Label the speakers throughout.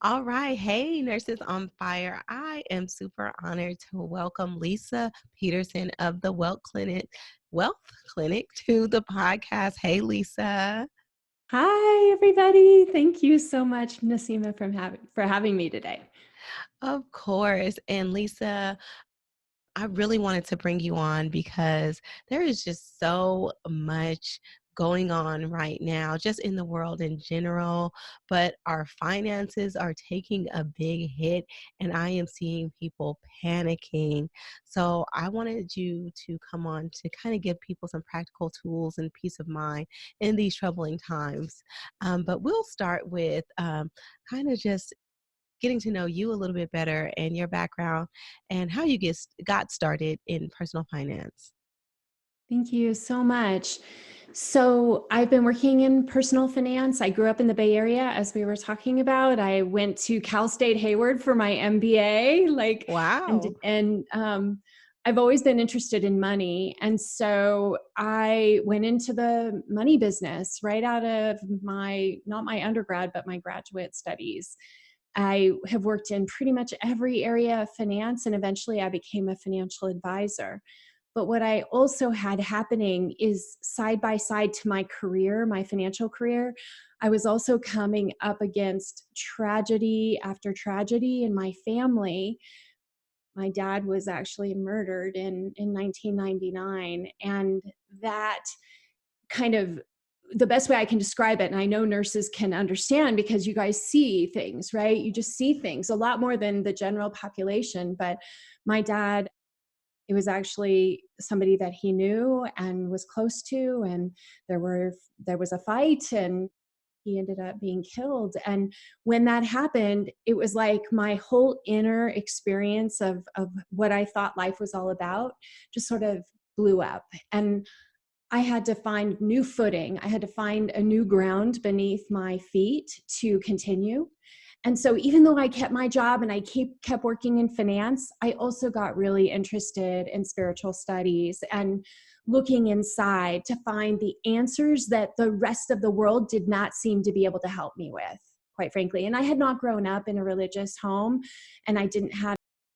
Speaker 1: All right. Hey, Nurses on Fire. I am super honored to welcome Lisa Peterson of the Wealth Clinic to the podcast. Hey, Lisa.
Speaker 2: Hi, everybody. Thank you so much, Nasima, for having me today.
Speaker 1: Of course. And Lisa, I really wanted to bring you on because there is just so much going on right now, just in the world in general. But our finances are taking a big hit, and I am seeing people panicking. So I wanted you to come on to kind of give people some practical tools and peace of mind in these troubling times. But we'll start with kind of just getting to know you a little bit better and your background and how you got started in personal finance.
Speaker 2: Thank you so much. So, I've been working in personal finance. I grew up in the Bay Area, as we were talking about. I went to Cal State Hayward for my MBA,
Speaker 1: Wow.
Speaker 2: I've always been interested in money. And so I went into the money business right out of not my undergrad, but my graduate studies. I have worked in pretty much every area of finance, and eventually I became a financial advisor. But what I also had happening is side by side to my career, my financial career, I was also coming up against tragedy after tragedy in my family. My dad was actually murdered in 1999. And that kind of the best way I can describe it, and I know nurses can understand because you guys see things, right? You just see things a lot more than the general population. But my dad, it was actually somebody that he knew and was close to, and there was a fight, and he ended up being killed. And when that happened, it was like my whole inner experience of what I thought life was all about just sort of blew up. And I had to find new footing. I had to find a new ground beneath my feet to continue. And so even though I kept my job and kept working in finance, I also got really interested in spiritual studies and looking inside to find the answers that the rest of the world did not seem to be able to help me with, quite frankly. And I had not grown up in a religious home, and I didn't have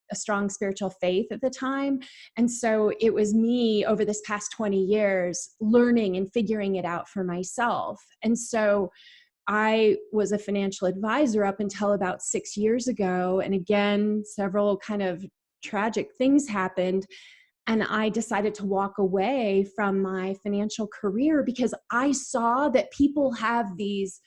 Speaker 2: a strong spiritual faith at the time. And so it was me over this past 20 years learning and figuring it out for myself. And so I was a financial advisor up until about 6 years ago. And again, several kind of tragic things happened. And I decided to walk away from my financial career because I saw that people have these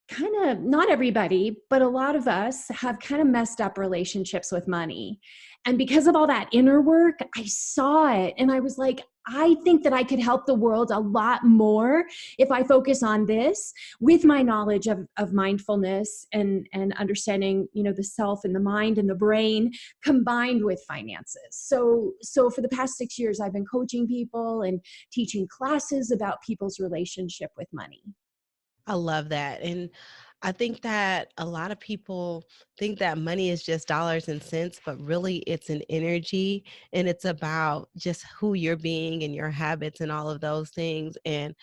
Speaker 2: kind of, not everybody, but a lot of us have kind of messed up relationships with money. And because of all that inner work, I saw it and I was like, I think that I could help the world a lot more if I focus on this with my knowledge of mindfulness and understanding, the self and the mind and the brain combined with finances. So for the past 6 years, I've been coaching people and teaching classes about people's relationship with money.
Speaker 1: I love that. And I think that a lot of people think that money is just dollars and cents, but really it's an energy and it's about just who you're being and your habits and all of those things. And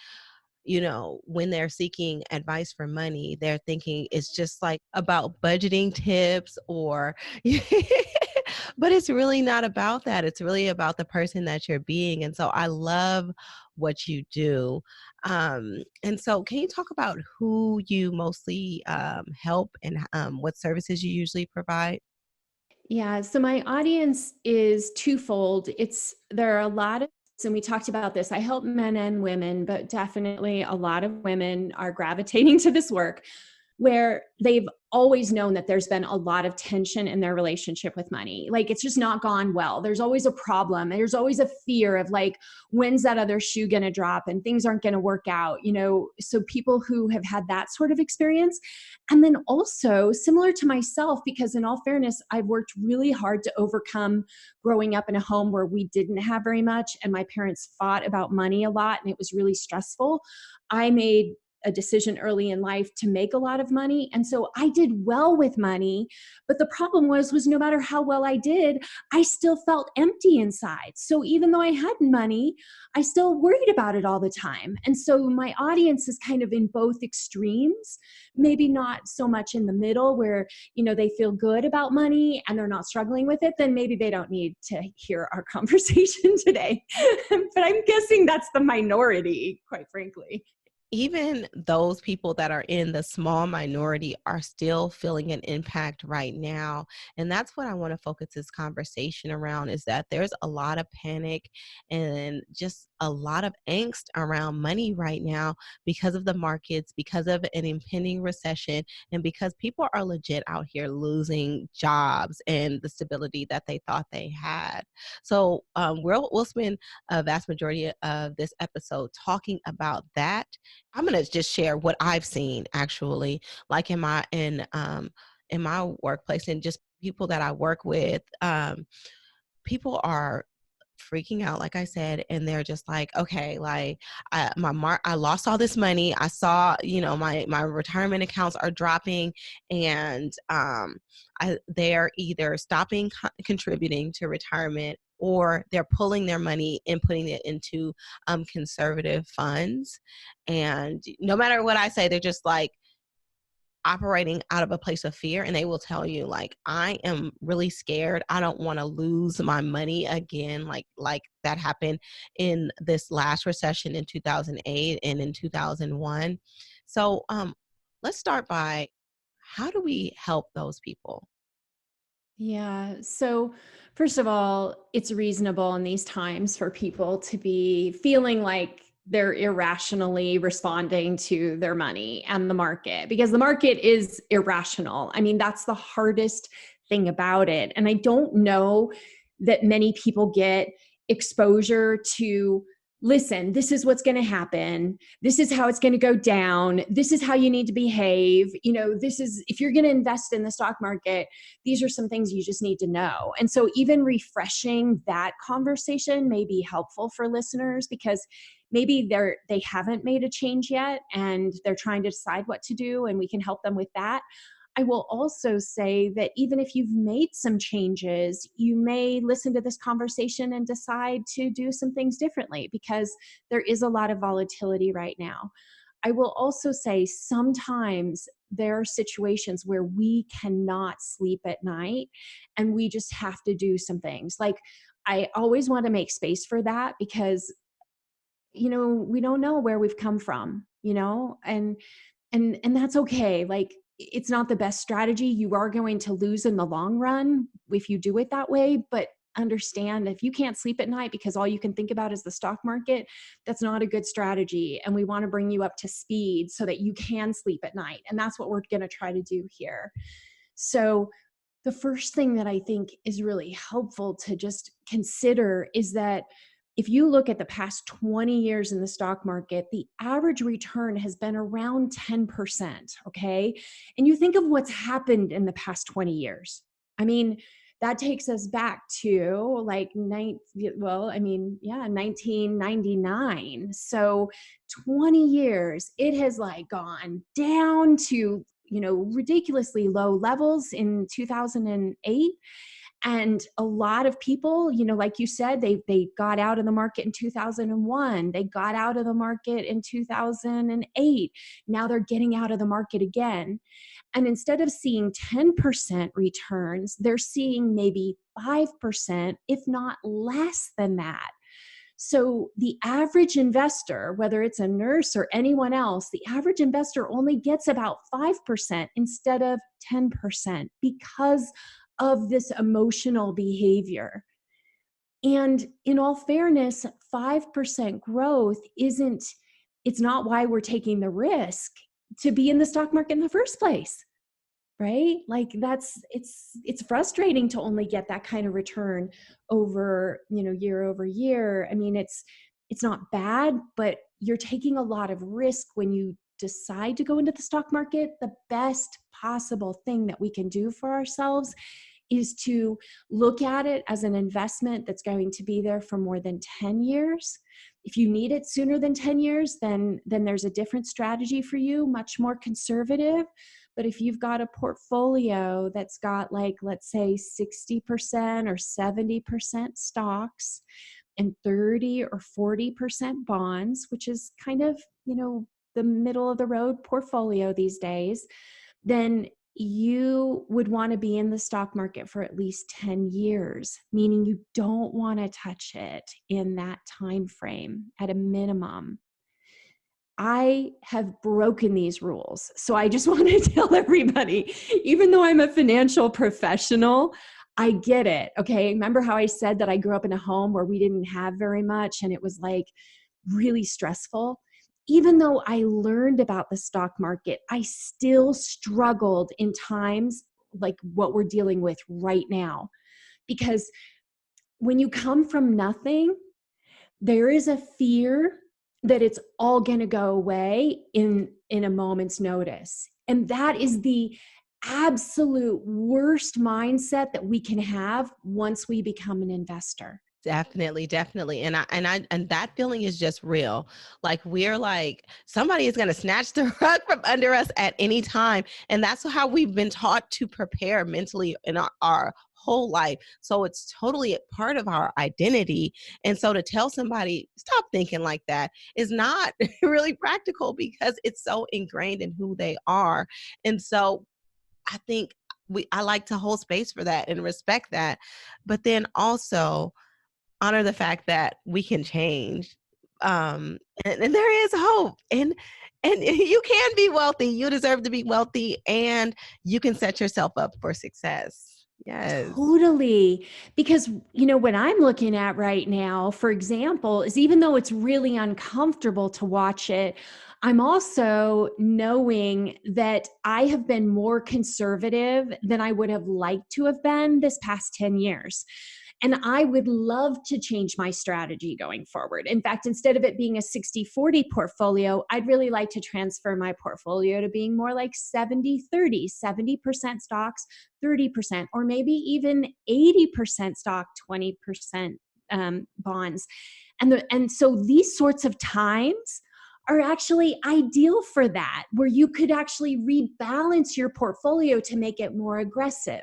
Speaker 1: when they're seeking advice for money, they're thinking it's just like about budgeting tips or but it's really not about that. It's really about the person that you're being. And so I love what you do. And so can you talk about who you mostly help and what services you usually provide?
Speaker 2: Yeah, so my audience is twofold. There are a lot of, and we talked about this. I help men and women, but definitely a lot of women are gravitating to this work where they've always known that there's been a lot of tension in their relationship with money. Like it's just not gone well. There's always a problem. There's always a fear of like, when's that other shoe going to drop and things aren't going to work out. So people who have had that sort of experience. And then also similar to myself, because in all fairness, I've worked really hard to overcome growing up in a home where we didn't have very much and my parents fought about money a lot and it was really stressful. I made a decision early in life to make a lot of money. And so I did well with money. But the problem was no matter how well I did, I still felt empty inside. So even though I had money, I still worried about it all the time. And so my audience is kind of in both extremes, maybe not so much in the middle where, they feel good about money and they're not struggling with it, then maybe they don't need to hear our conversation today. But I'm guessing that's the minority, quite frankly.
Speaker 1: Even those people that are in the small minority are still feeling an impact right now. And that's what I want to focus this conversation around, is that there's a lot of panic and just a lot of angst around money right now because of the markets, because of an impending recession, and because people are legit out here losing jobs and the stability that they thought they had. So we'll spend a vast majority of this episode talking about that. I'm gonna just share what I've seen actually, like in my workplace and just people that I work with. People are freaking out, like I said, and they're just like, okay, like I lost all this money. I saw, my retirement accounts are dropping, and they're either stopping contributing to retirement, or they're pulling their money and putting it into conservative funds. And no matter what I say, they're just like operating out of a place of fear, and they will tell you like, I am really scared, I don't want to lose my money again, like that happened in this last recession in 2008 and in 2001. So let's start by, how do we help those people?
Speaker 2: Yeah. So, first of all, it's reasonable in these times for people to be feeling like they're irrationally responding to their money and the market, because the market is irrational. I mean, that's the hardest thing about it. And I don't know that many people get exposure to, listen, this is what's going to happen. This is how it's going to go down. This is how you need to behave. This is, if you're going to invest in the stock market, these are some things you just need to know. And so even refreshing that conversation may be helpful for listeners, because maybe they haven't made a change yet and they're trying to decide what to do, and we can help them with that. I will also say that even if you've made some changes, you may listen to this conversation and decide to do some things differently, because there is a lot of volatility right now. I will also say sometimes there are situations where we cannot sleep at night and we just have to do some things. Like, I always want to make space for that, because we don't know where we've come from, and that's okay. Like, it's not the best strategy. You are going to lose in the long run if you do it that way, but understand, if you can't sleep at night because all you can think about is the stock market, that's not a good strategy. And we want to bring you up to speed so that you can sleep at night. And that's what we're going to try to do here. So the first thing that I think is really helpful to just consider is that if you look at the past 20 years in the stock market, the average return has been around 10%. Okay. And you think of what's happened in the past 20 years. I mean, that takes us back to like 1999. So 20 years, it has like gone down to, ridiculously low levels in 2008. And a lot of people, like you said, they got out of the market in 2001. They got out of the market in 2008. Now they're getting out of the market again. And instead of seeing 10% returns, they're seeing maybe 5%, if not less than that. So the average investor, whether it's a nurse or anyone else, the average investor only gets about 5% instead of 10% because of this emotional behavior. And in all fairness, 5% growth it's not why we're taking the risk to be in the stock market in the first place. Right? Like, it's frustrating to only get that kind of return over, year over year. I mean, it's not bad, but you're taking a lot of risk when you decide to go into the stock market. The best possible thing that we can do for ourselves is to look at it as an investment that's going to be there for more than 10 years. If you need it sooner than 10 years, then there's a different strategy for you, much more conservative. But if you've got a portfolio that's got, like, let's say 60% or 70% stocks and 30 or 40% bonds, which is kind of, the middle of the road portfolio these days, then you would want to be in the stock market for at least 10 years, meaning you don't want to touch it in that time frame at a minimum. I have broken these rules. So I just want to tell everybody, even though I'm a financial professional, I get it. Okay. Remember how I said that I grew up in a home where we didn't have very much and it was like really stressful? Even though I learned about the stock market, I still struggled in times like what we're dealing with right now. Because when you come from nothing, there is a fear that it's all going to go away in a moment's notice. And that is the absolute worst mindset that we can have once we become an investor.
Speaker 1: Definitely, definitely. And that feeling is just real. Like we're like somebody is going to snatch the rug from under us at any time. And that's how we've been taught to prepare mentally in our whole life. So it's totally a part of our identity. And so to tell somebody, stop thinking like that is not really practical because it's so ingrained in who they are. And so I think I like to hold space for that and respect that. But then also honor the fact that we can change. And there is hope. And you can be wealthy. You deserve to be wealthy and you can set yourself up for success. Yes.
Speaker 2: Totally. Because, what I'm looking at right now, for example, is even though it's really uncomfortable to watch it, I'm also knowing that I have been more conservative than I would have liked to have been this past 10 years. And I would love to change my strategy going forward. In fact, instead of it being a 60-40 portfolio, I'd really like to transfer my portfolio to being more like 70-30, 70% stocks, 30%, or maybe even 80% stock, 20% bonds. And so these sorts of times are actually ideal for that, where you could actually rebalance your portfolio to make it more aggressive.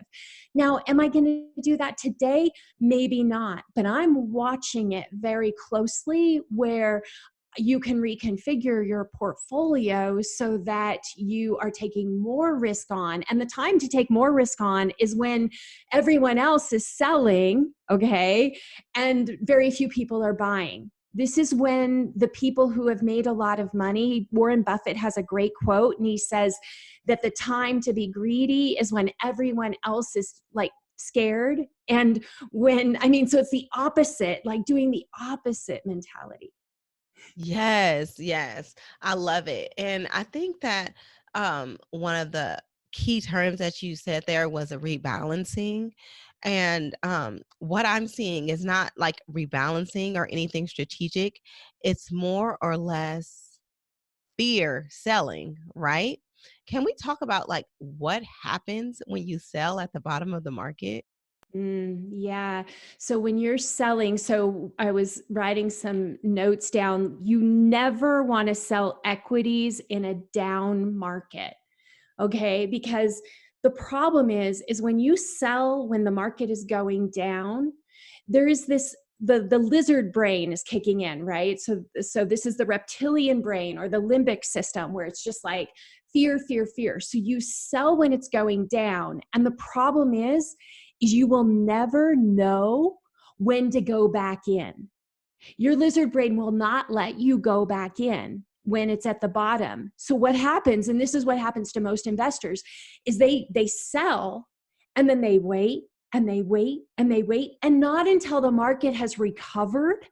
Speaker 2: Now, am I going to do that today? Maybe not, but I'm watching it very closely where you can reconfigure your portfolio so that you are taking more risk on. And the time to take more risk on is when everyone else is selling, okay, and very few people are buying. This is when the people who have made a lot of money, Warren Buffett has a great quote, and he says that the time to be greedy is when everyone else is like scared. And so it's the opposite, like doing the opposite mentality.
Speaker 1: Yes, yes. I love it. And I think that one of the key terms that you said there was a rebalancing. And what I'm seeing is not like rebalancing or anything strategic. It's more or less fear selling, right? Can we talk about like what happens when you sell at the bottom of the market?
Speaker 2: Yeah. So when you're selling, so I was writing some notes down. You never want to sell equities in a down market. Okay. Because the problem is when you sell when the market is going down, there is this the lizard brain is kicking in, right? So this is the reptilian brain or the limbic system where it's just like fear, fear, fear. So you sell when it's going down. And the problem is you will never know when to go back in. Your lizard brain will not let you go back in when it's at the bottom. So what happens, and this is what happens to most investors, is they sell and then they wait and they wait and they wait, and not until the market has recovered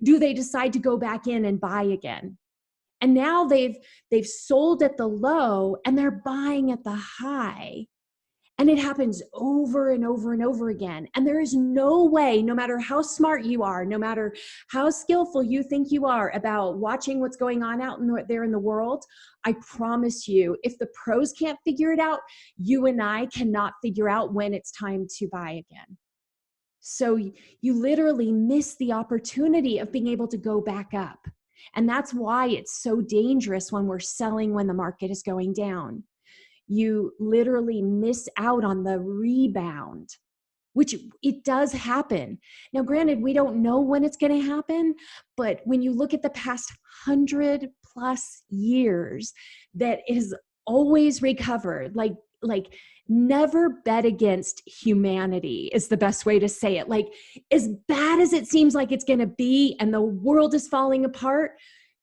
Speaker 2: do they decide to go back in and buy again. And now they've sold at the low and they're buying at the high. And it happens over and over and over again. And there is no way, no matter how smart you are, no matter how skillful you think you are about watching what's going on out there in the world, I promise you, if the pros can't figure it out, you and I cannot figure out when it's time to buy again. So you literally miss the opportunity of being able to go back up. And that's why it's so dangerous when we're selling when the market is going down. You literally miss out on the rebound, which it does happen. Now, granted, we don't know when it's going to happen, but when you look at the past 100+ years, that is always recovered. Like never bet against humanity is the best way to say it. Like, as bad as it seems like it's going to be and the world is falling apart,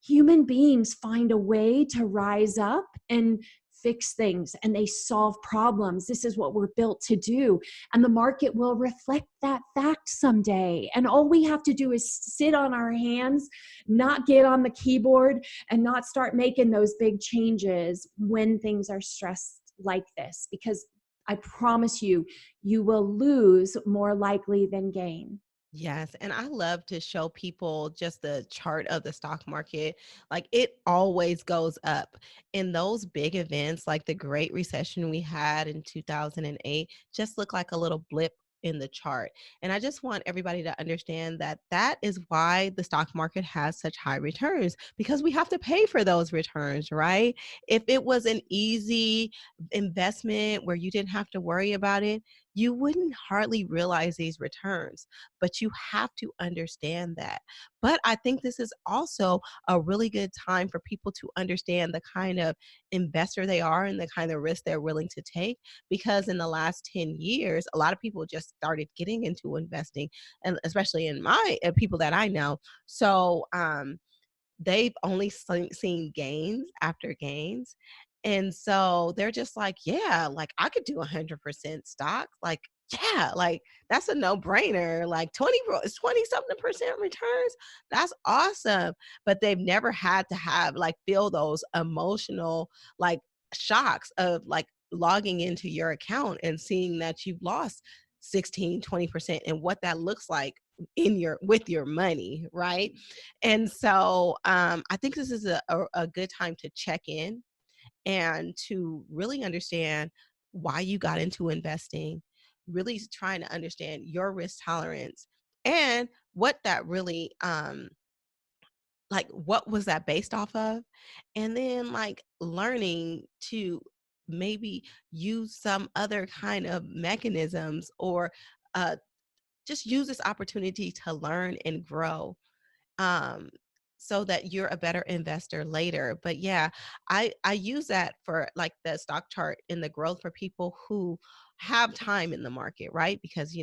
Speaker 2: human beings find a way to rise up and fix things, and they solve problems. This is what we're built to do. And the market will reflect that fact someday. And all we have to do is sit on our hands, not get on the keyboard, and not start making those big changes when things are stressed like this. Because I promise you, you will lose more likely than gain.
Speaker 1: Yes, and I love to show people just the chart of the stock market. Like it always goes up. In those big events like the Great Recession we had in 2008 just look like a little blip in the chart. And I just want everybody to understand that that is why the stock market has such high returns, because we have to pay for those returns, right? If it was an easy investment where you didn't have to worry about it, you wouldn't hardly realize these returns, but you have to understand that. But I think this is also a really good time for people to understand the kind of investor they are and the kind of risk they're willing to take. Because in the last 10 years, a lot of people just started getting into investing, and especially in my people that I know. So, they've only seen gains after gains. And so they're just like, yeah, like I could do 100% stock. Like, yeah, like that's a no brainer. Like 20 something percent returns. That's awesome. But they've never had to have like feel those emotional like shocks of like logging into your account and seeing that you've lost 16, 20% and what that looks like in your with your money, right? And so I think this is a good time to check in and to really understand why you got into investing, really trying to understand your risk tolerance and what that really like what was that based off of, and then like learning to maybe use some other kind of mechanisms or uh, just use this opportunity to learn and grow, um, so that you're a better investor later. But yeah, I use that for like the stock chart in the growth for people who have time in the market, right? Because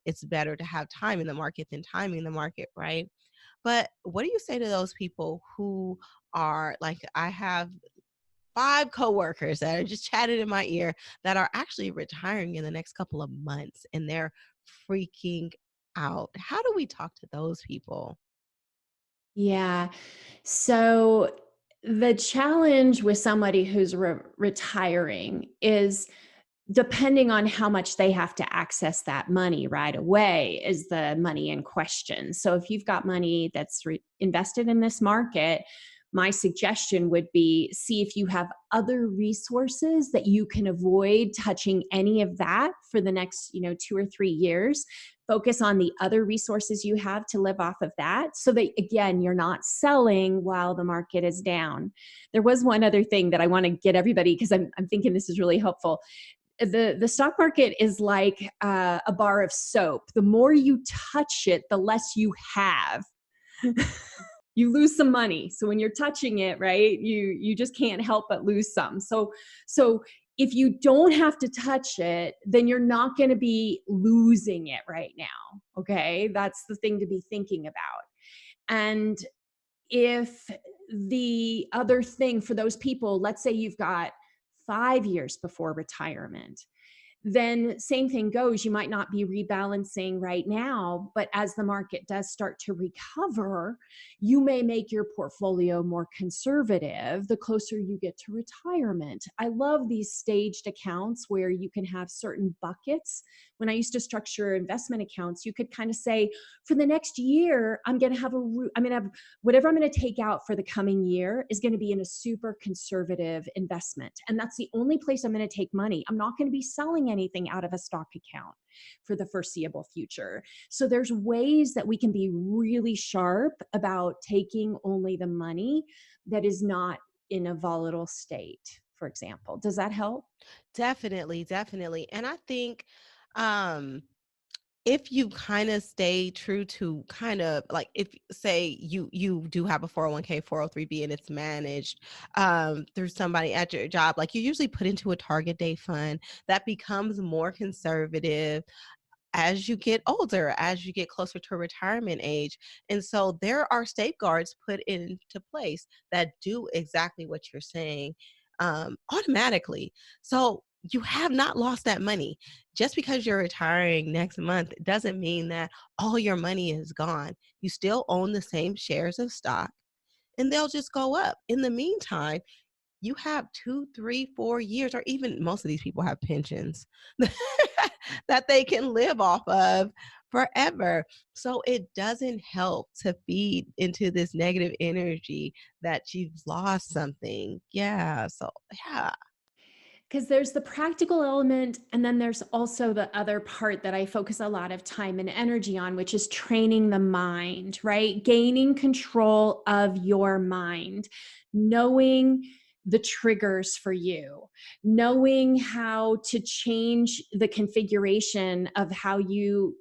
Speaker 1: it's better to have time in the market than timing the market, right? But what do you say to those people who are like, I have 5 coworkers that are just chatted in my ear that are actually retiring in the next couple of months and they're freaking out. How do we talk to those people?
Speaker 2: Yeah. So the challenge with somebody who's retiring is, depending on how much they have to access that money right away, is the money in question. So if you've got money that's invested in this market, my suggestion would be, see if you have other resources that you can avoid touching any of that for the next 2 or 3 years. Focus on the other resources you have to live off of that, so that again, you're not selling while the market is down. There was one other thing that I want to get everybody, because I'm thinking this is really helpful. The stock market is like a bar of soap. The more you touch it, the less you have. You lose some money. So when you're touching it, right, you just can't help but lose some. So if you don't have to touch it, then you're not going to be losing it right now. Okay, that's the thing to be thinking about. And if the other thing for those people, let's say you've got 5 years before retirement, then same thing goes. You might not be rebalancing right now, but as the market does start to recover, you may make your portfolio more conservative the closer you get to retirement. I love these staged accounts where you can have certain buckets. When I used to structure investment accounts, you could kind of say, for the next year, I'm going to have whatever I'm going to take out for the coming year is going to be in a super conservative investment. And that's the only place I'm going to take money. I'm not going to be selling taking anything out of a stock account for the foreseeable future. So there's ways that we can be really sharp about taking only the money that is not in a volatile state, for example. Does that help?
Speaker 1: Definitely, definitely. And I think um if you kind of stay true to kind of like, if say you do have a 401k 403b and it's managed through somebody at your job, like you usually put into a target date fund that becomes more conservative as you get older, as you get closer to retirement age. And so there are safeguards put into place that do exactly what you're saying automatically. So you have not lost that money. Just because you're retiring next month doesn't mean that all your money is gone. You still own the same shares of stock and they'll just go up. In the meantime, you have 2, 3, 4 years, or even most of these people have pensions that they can live off of forever. So it doesn't help to feed into this negative energy that you've lost something. Yeah. So, yeah.
Speaker 2: Because there's the practical element, and then there's also the other part that I focus a lot of time and energy on, which is training the mind, right? Gaining control of your mind, knowing the triggers for you, knowing how to change the configuration of how you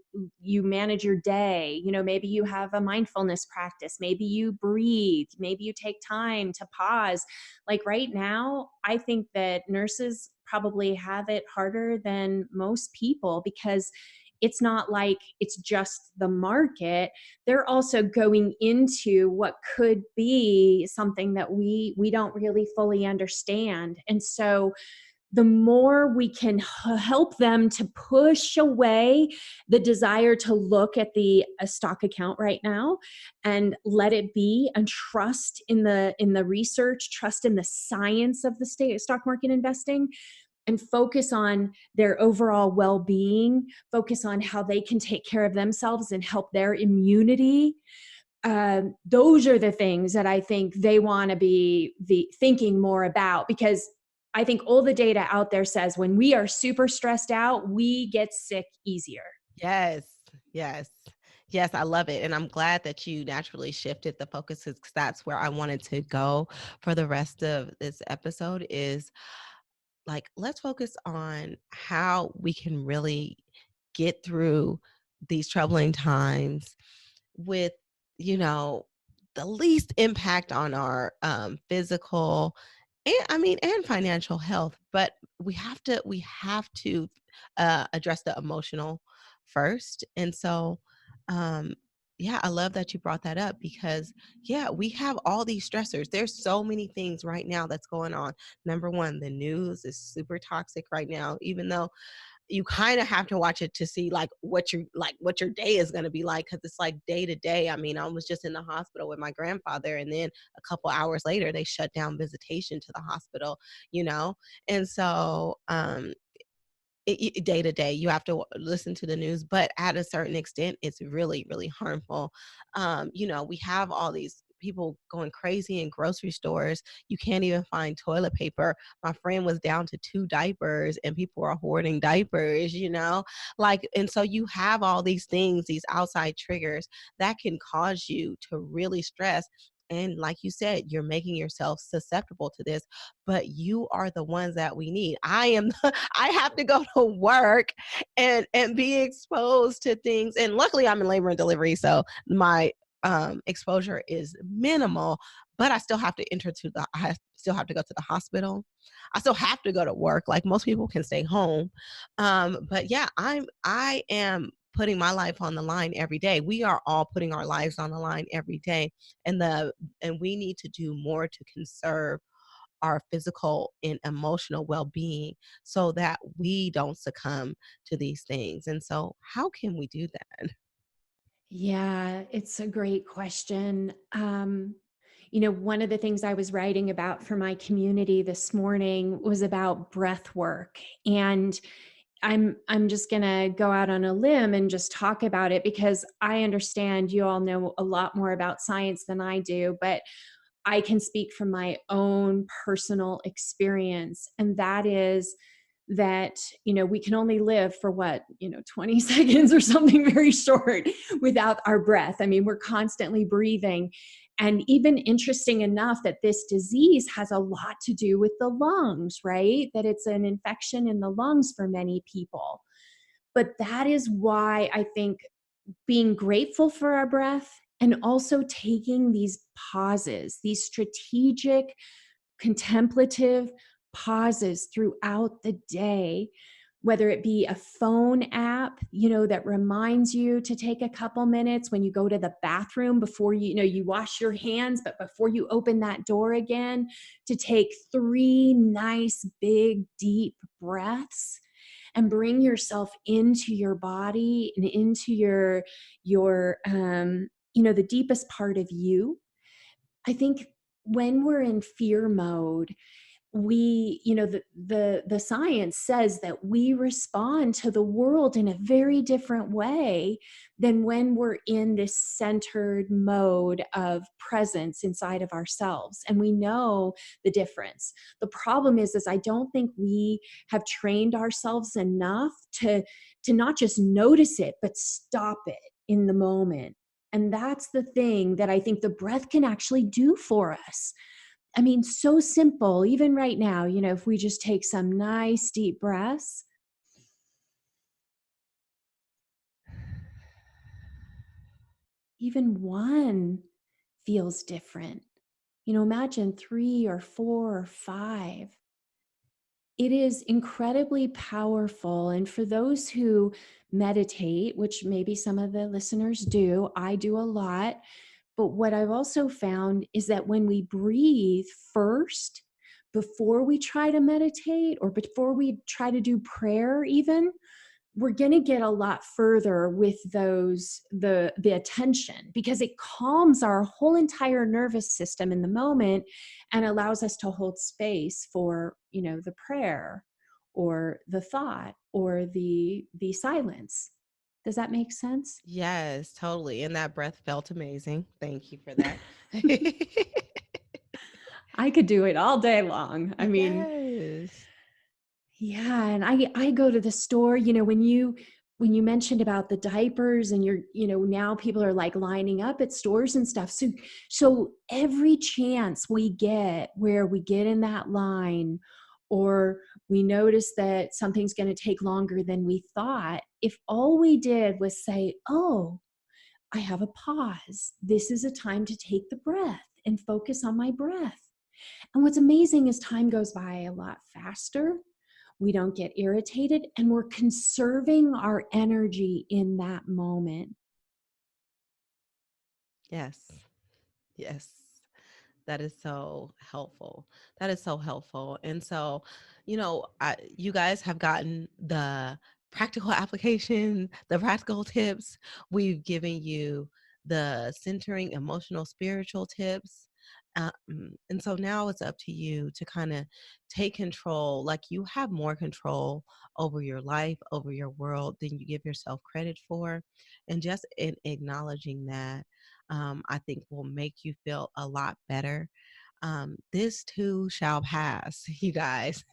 Speaker 2: manage your day. You know, maybe you have a mindfulness practice, maybe you breathe, maybe you take time to pause. Like right now, I think that nurses probably have it harder than most people because it's not like it's just the market. They're also going into what could be something that we don't really fully understand. And so the more we can help them to push away the desire to look at the a stock account right now and let it be, and trust in the research, trust in the science of the stock market investing, and focus on their overall well-being, focus on how they can take care of themselves and help their immunity. Those are the things that I think they want to be thinking more about, because I think all the data out there says when we are super stressed out, we get sick easier.
Speaker 1: Yes. Yes. Yes, I love it. And I'm glad that you naturally shifted the focus because that's where I wanted to go for the rest of this episode is like, let's focus on how we can really get through these troubling times with, you know, the least impact on our physical and and financial health. But we have to address the emotional first. And so um yeah, I love that you brought that up because yeah, we have all these stressors. There's so many things right now that's going on. Number one, the news is super toxic right now, even though you kind of have to watch it to see what your day is going to be like because it's like day to day. I mean, I was just in the hospital with my grandfather and then a couple hours later they shut down visitation to the hospital, you know. And so day to day you have to listen to the news, but at a certain extent it's really really harmful. We have all these people going crazy in grocery stores. You can't even find toilet paper. My friend was down to 2 diapers and people are hoarding diapers, like. And so you have all these things, these outside triggers that can cause you to really stress. And like you said, you're making yourself susceptible to this, but you are the ones that we need. I have to go to work and be exposed to things. And luckily I'm in labor and delivery, so my exposure is minimal, but I still have to go to the hospital. I still have to go to work. Like most people can stay home. But yeah, I am putting my life on the line every day. We are all putting our lives on the line every day. And we need to do more to conserve our physical and emotional well-being so that we don't succumb to these things. And so how can we do that?
Speaker 2: Yeah, it's a great question. One of the things I was writing about for my community this morning was about breath work. And I'm just going to go out on a limb and just talk about it because I understand you all know a lot more about science than I do, but I can speak from my own personal experience, and that is that, we can only live for what, 20 seconds or something very short without our breath. I mean, we're constantly breathing. And even interesting enough that this disease has a lot to do with the lungs, right? That it's an infection in the lungs for many people. But that is why I think being grateful for our breath and also taking these pauses, these strategic, contemplative pauses throughout the day, whether it be a phone app, that reminds you to take a couple minutes when you go to the bathroom before you wash your hands, but before you open that door again, to take 3 nice, big, deep breaths and bring yourself into your body and into your the deepest part of you. I think when we're in fear mode, we the science says that we respond to the world in a very different way than when we're in this centered mode of presence inside of ourselves, and we know the difference. The problem is I don't think we have trained ourselves enough to not just notice it but stop it in the moment. And that's the thing that I think the breath can actually do for us. I mean, so simple. Even right now, if we just take some nice deep breaths, even one feels different. Imagine 3 or 4 or 5. It is incredibly powerful. And for those who meditate, which maybe some of the listeners do, I do a lot. But what I've also found is that when we breathe first, before we try to meditate or before we try to do prayer, even, we're going to get a lot further with the attention, because it calms our whole entire nervous system in the moment and allows us to hold space for the prayer or the thought or the silence. Does that make sense?
Speaker 1: Yes, totally. And that breath felt amazing. Thank you for that.
Speaker 2: I could do it all day long. I mean,
Speaker 1: Yes.
Speaker 2: yeah, and I go to the store, when you mentioned about the diapers and now people are like lining up at stores and stuff. So every chance we get where we get in that line, or we notice that something's going to take longer than we thought, if all we did was say, "Oh, I have a pause. This is a time to take the breath and focus on my breath." And what's amazing is time goes by a lot faster. We don't get irritated, and we're conserving our energy in that moment.
Speaker 1: Yes. Yes. That is so helpful. That is so helpful. And so, you guys have gotten the practical application, the practical tips. We've given you the centering, emotional, spiritual tips. And so now it's up to you to kind of take control. Like, you have more control over your life, over your world than you give yourself credit for. And just in acknowledging that, I think will make you feel a lot better. This too shall pass, you guys.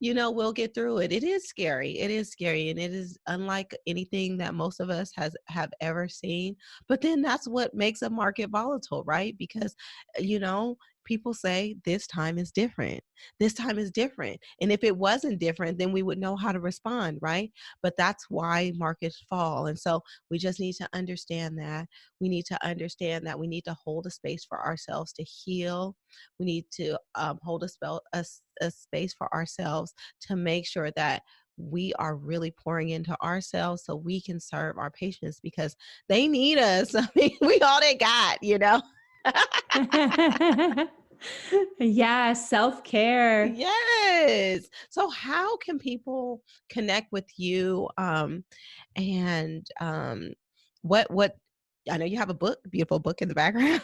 Speaker 1: We'll get through it. It is scary. It is scary, and it is unlike anything that most of us have ever seen. But then that's what makes a market volatile, right? Because people say this time is different. This time is different. And if it wasn't different, then we would know how to respond, right? But that's why markets fall. And so we just need to understand that. We need to understand that we need to hold a space for ourselves to heal. We need to hold a space for ourselves to make sure that we are really pouring into ourselves so we can serve our patients, because they need us. I mean, we all they got.
Speaker 2: Yeah, self-care.
Speaker 1: Yes. So how can people connect with you? And what I know you have a book, beautiful book in the background.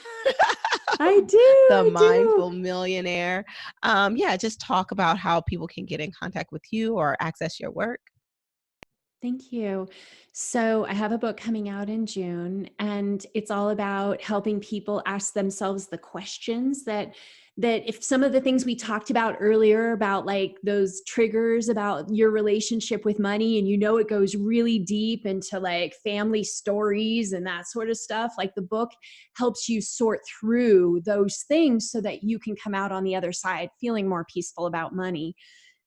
Speaker 2: I do,
Speaker 1: The
Speaker 2: I do.
Speaker 1: Mindful Millionaire. Yeah, just talk about how people can get in contact with you or access your work.
Speaker 2: Thank you. So, I have a book coming out in June, and it's all about helping people ask themselves the questions that if some of the things we talked about earlier about like those triggers about your relationship with money, and it goes really deep into like family stories and that sort of stuff, like the book helps you sort through those things so that you can come out on the other side feeling more peaceful about money.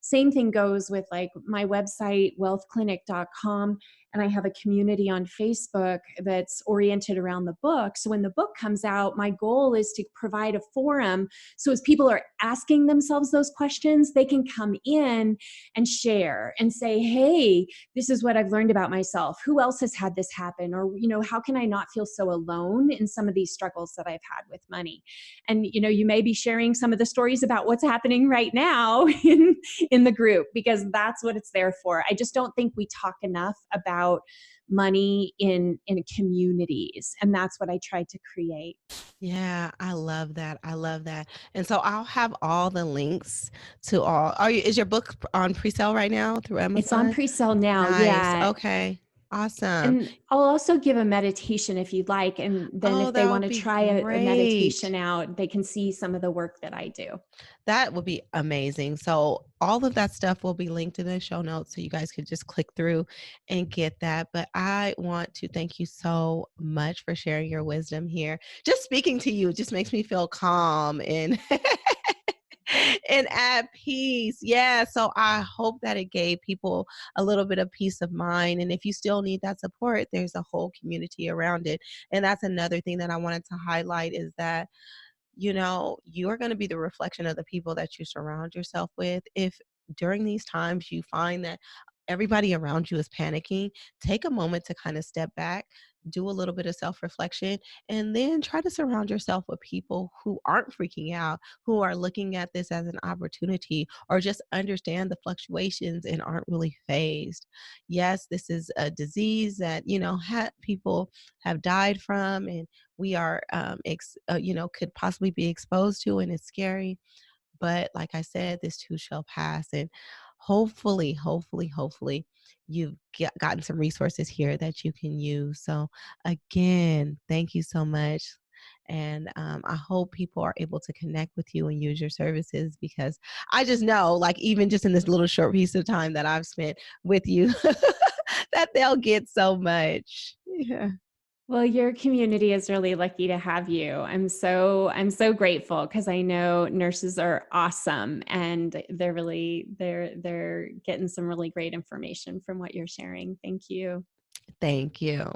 Speaker 2: Same thing goes with like my website, wealthclinic.com. And I have a community on Facebook that's oriented around the book. So when the book comes out, my goal is to provide a forum. So as people are asking themselves those questions, they can come in and share and say, hey, this is what I've learned about myself. Who else has had this happen? Or, how can I not feel so alone in some of these struggles that I've had with money? And, you may be sharing some of the stories about what's happening right now in the group, because that's what it's there for. I just don't think we talk enough about money in communities, and that's what I tried to create.
Speaker 1: Yeah, I love that. I love that. And so I'll have all the links to all. Is your book on pre-sale right now through
Speaker 2: It's on
Speaker 1: Amazon?
Speaker 2: pre-sale now,
Speaker 1: Nice.
Speaker 2: yeah.
Speaker 1: Okay. Awesome.
Speaker 2: And I'll also give a meditation if you'd like, and then
Speaker 1: Oh,
Speaker 2: if they
Speaker 1: that
Speaker 2: want
Speaker 1: would
Speaker 2: to
Speaker 1: be
Speaker 2: try a meditation
Speaker 1: great.
Speaker 2: out, they can see some of the work that I do.
Speaker 1: That would be amazing. So all of that stuff will be linked in the show notes so you guys could just click through and get that. But I want to thank you so much for sharing your wisdom here. Just speaking to you just makes me feel calm and and at peace. Yeah. So I hope that it gave people a little bit of peace of mind. And if you still need that support, there's a whole community around it. And that's another thing that I wanted to highlight is that you are going to be the reflection of the people that you surround yourself with. If during these times you find that everybody around you is panicking, take a moment to kind of step back, do a little bit of self reflection, and then try to surround yourself with people who aren't freaking out, who are looking at this as an opportunity or just understand the fluctuations and aren't really phased. Yes, this is a disease that, people have died from, and we are, could possibly be exposed to, and it's scary. But like I said, this too shall pass. And hopefully, you've gotten some resources here that you can use. So, again, thank you so much. And I hope people are able to connect with you and use your services because I just know, like, even just in this little short piece of time that I've spent with you, that they'll get so much. Yeah.
Speaker 2: Well, your community is really lucky to have you. I'm so grateful because I know nurses are awesome, and they're getting some really great information from what you're sharing. Thank you.
Speaker 1: Thank you.